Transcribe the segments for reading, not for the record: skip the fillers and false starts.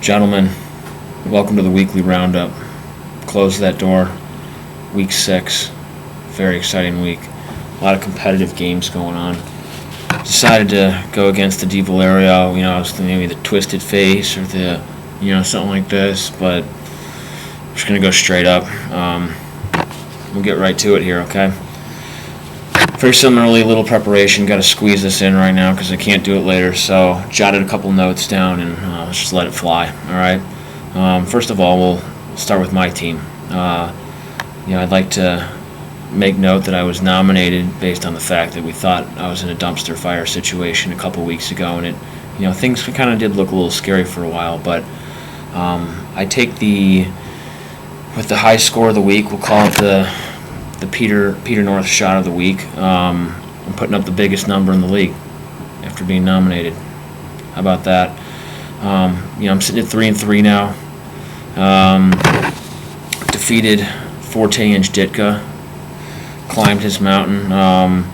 Gentlemen, welcome to the weekly roundup. Close that door. Week 6. Very exciting week. A lot of competitive games going on. Decided to go against the DeValerio. I was thinking maybe the Twisted Face or the, something like this, but I'm just going to go straight up. We'll get right to it here, okay? Very similarly, a little preparation. Got to squeeze this in right now because I can't do it later. So jotted a couple notes down and let's just let it fly. All right. First of all, we'll start with my team. I'd like to make note that I was nominated based on the fact that we thought I was in a dumpster fire situation a couple weeks ago, and things kind of did look a little scary for a while. But I take with the high score of the week. We'll call it the Peter North shot of the week. I'm putting up the biggest number in the league after being nominated. How about that? I'm sitting at 3-3 now. Defeated Forte-inch Ditka. Climbed his mountain. I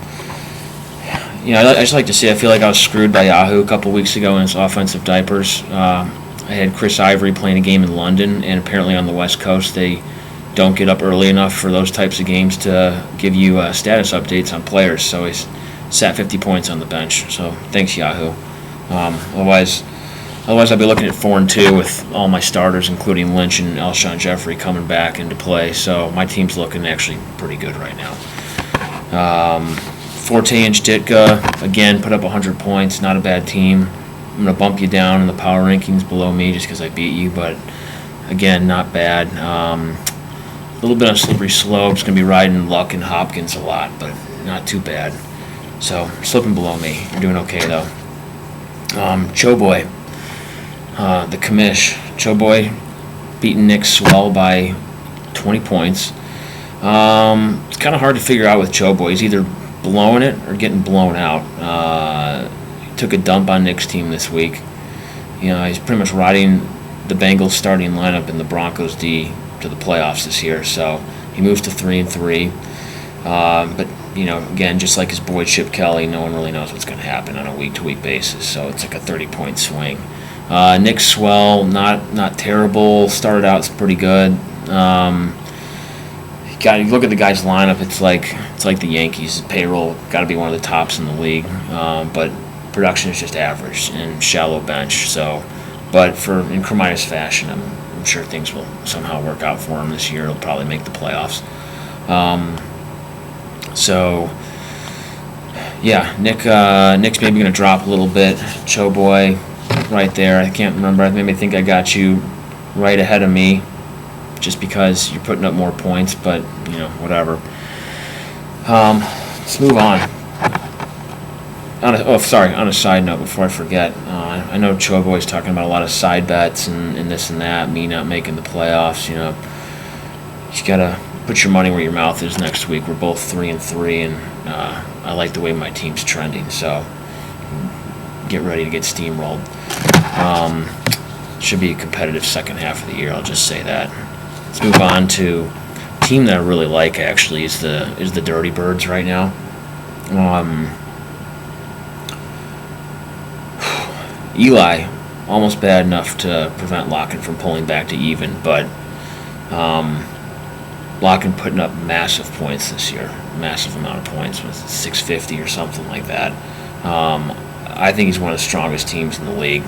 just like to say I feel like I was screwed by Yahoo a couple weeks ago in his offensive diapers. I had Chris Ivory playing a game in London, and apparently on the West Coast they don't get up early enough for those types of games to give you status updates on players. So he's sat 50 points on the bench. So thanks, Yahoo. Otherwise I'd be looking at 4-2 with all my starters, including Lynch and Alshon Jeffrey, coming back into play. So my team's looking actually pretty good right now. Forte-inch Ditka, again, put up 100 points. Not a bad team. I'm going to bump you down in the power rankings below me just because I beat you. But, again, not bad. A little bit on slippery slopes. Going to be riding Luck and Hopkins a lot, but not too bad. So, slipping below me. You're doing okay, though. Choboy. The commish. Choboy beating Nick Swell by 20 points. It's kind of hard to figure out with Choboy. He's either blowing it or getting blown out. He took a dump on Nick's team this week. He's pretty much riding the Bengals starting lineup in the Broncos D to the playoffs this year. So he moves to 3-3. But again, just like his boy Chip Kelly, no one really knows what's going to happen on a week-to-week basis. So it's like a 30-point swing. Nick Swell, not terrible. Started out pretty good. You look at the guy's lineup. It's like the Yankees. Payroll got to be one of the tops in the league, but production is just average and shallow bench. So, but in Cremidas fashion, I'm sure things will somehow work out for him this year. He'll probably make the playoffs. Nick's maybe going to drop a little bit. Choboy, right there. I can't remember. I maybe think I got you right ahead of me, just because you're putting up more points. But whatever. Let's move on. On a side note, before I forget, I know Choboy's talking about a lot of side bets and this and that, me not making the playoffs. You got to put your money where your mouth is next week. We're both 3-3, and I like the way my team's trending, so get ready to get steamrolled. Should be a competitive second half of the year, I'll just say that. Let's move on to a team that I really like, actually, is the Dirty Birds right now. Eli, almost bad enough to prevent Locken from pulling back to even, but Locken putting up massive points this year, massive amount of points, with 650 or something like that. I think he's one of the strongest teams in the league.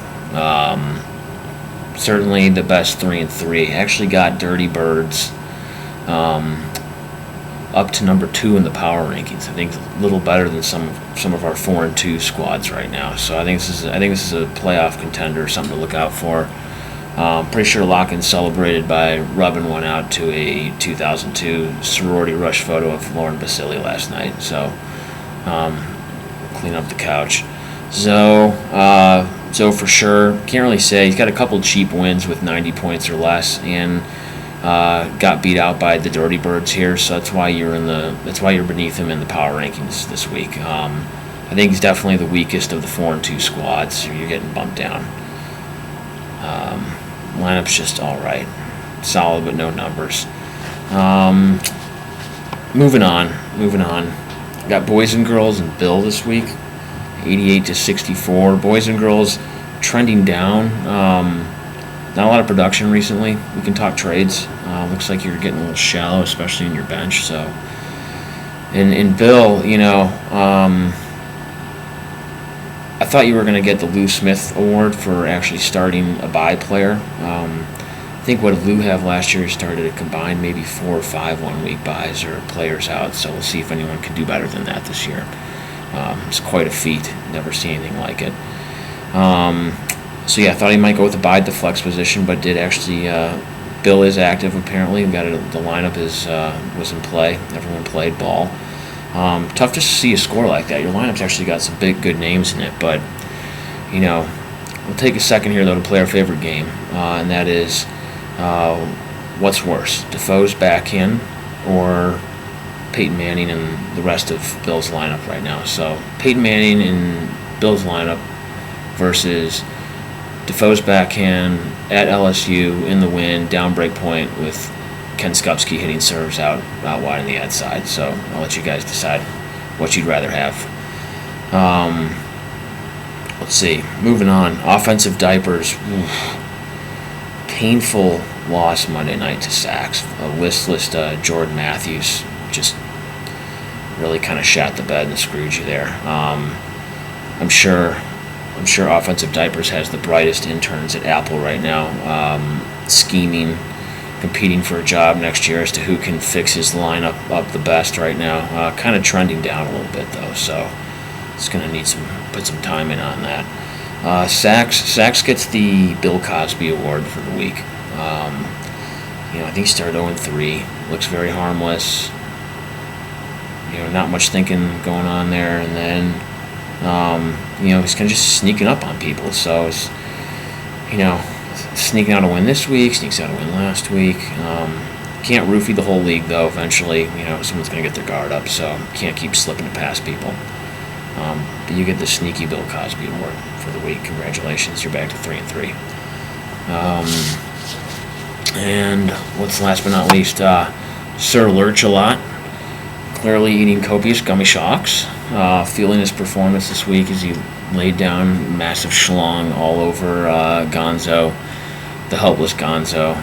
Certainly the best 3-3. Actually got Dirty Birds up to number 2 in the power rankings. I think a little better than some of our 4-2 squads right now. So I think this is a playoff contender, something to look out for. Pretty sure Locken celebrated by rubbing one out to a 2002 sorority rush photo of Lauren Basili last night. So clean up the couch. Zoe for sure. Can't really say. He's got a couple cheap wins with 90 points or less, and got beat out by the Dirty Birds here. So that's why you're beneath him in the power rankings this week. I think he's definitely the weakest of the 4-2 squads. So you're getting bumped down. Lineup's just all right, solid but no numbers. Moving on. Got boys and girls and Bill this week. 88-64. Boys and girls trending down. Not a lot of production recently. We can talk trades. Looks like you're getting a little shallow, especially in your bench. So, in Bill, I thought you were going to get the Lou Smith Award for actually starting a bye player. I think what Lou had last year, he started a combined maybe 4 or 5 1-week buys or players out. So we'll see if anyone can do better than that this year. It's quite a feat. Never seen anything like it. So yeah, I thought he might go with the bye at the flex position, but did actually. Bill is active apparently. The lineup was in play. Everyone played ball. Tough to see a score like that. Your lineup's actually got some big, good names in it, but we'll take a second here though to play our favorite game, and that is what's worse, Defoe's back in or Peyton Manning and the rest of Bill's lineup right now. So Peyton Manning in Bill's lineup versus Defoe's backhand at LSU in the wind, down break point with Ken Skupski hitting serves out wide on the ad side. So I'll let you guys decide what you'd rather have. Let's see. Moving on. Offensive diapers. Oof. Painful loss Monday night to Sacks. A listless Jordan Matthews just really kind of shat the bed and screwed you there. I'm sure Offensive Diapers has the brightest interns at Apple right now, scheming, competing for a job next year as to who can fix his lineup up the best right now. Kind of trending down a little bit though, so it's going to need put some time in on that. Sachs gets the Bill Cosby Award for the week. I think he started 0-3. Looks very harmless. Not much thinking going on there, and then he's kind of just sneaking up on people. So it's, sneaking out a win this week, sneaks out a win last week. Can't roofie the whole league though. Eventually, someone's going to get their guard up, so can't keep slipping past people. But you get the sneaky Bill Cosby Award for the week. Congratulations, you're back to 3-3. And what's last but not least, Sir Lurch-a-Lot, clearly eating copious gummy shocks. Feeling his performance this week as he laid down massive schlong all over Gonzo, the helpless Gonzo.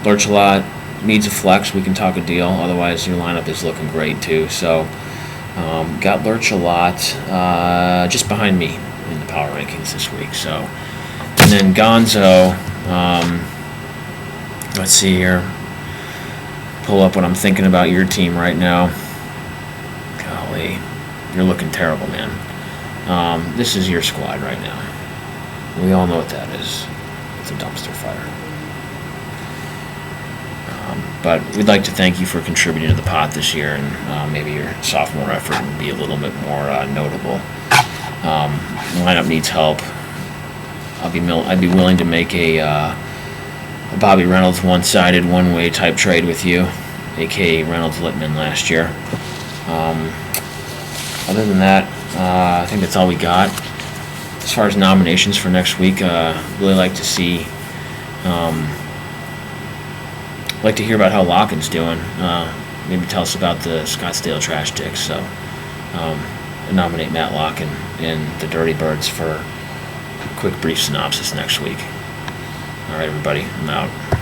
Lurch-a-Lot needs a flex. We can talk a deal. Otherwise, your lineup is looking great too. So, got Lurch-a-Lot just behind me in the power rankings this week. So, and then Gonzo. Let's see here. Pull up what I'm thinking about your team right now. Golly, you're looking terrible, man. This is your squad right now. We all know what that is. It's a dumpster fire. But we'd like to thank you for contributing to the pot this year, and maybe your sophomore effort would be a little bit more notable. The lineup needs help. I'd be willing to make a Bobby Reynolds one-sided, one-way type trade with you, a.k.a. Reynolds-Littman last year. Other than that, I think that's all we got. As far as nominations for next week, really like to see, like to hear about how Locken's doing. Maybe tell us about the Scottsdale Trash Dicks. So, nominate Matt Locken and the Dirty Birds for a quick, brief synopsis next week. All right, everybody, I'm out.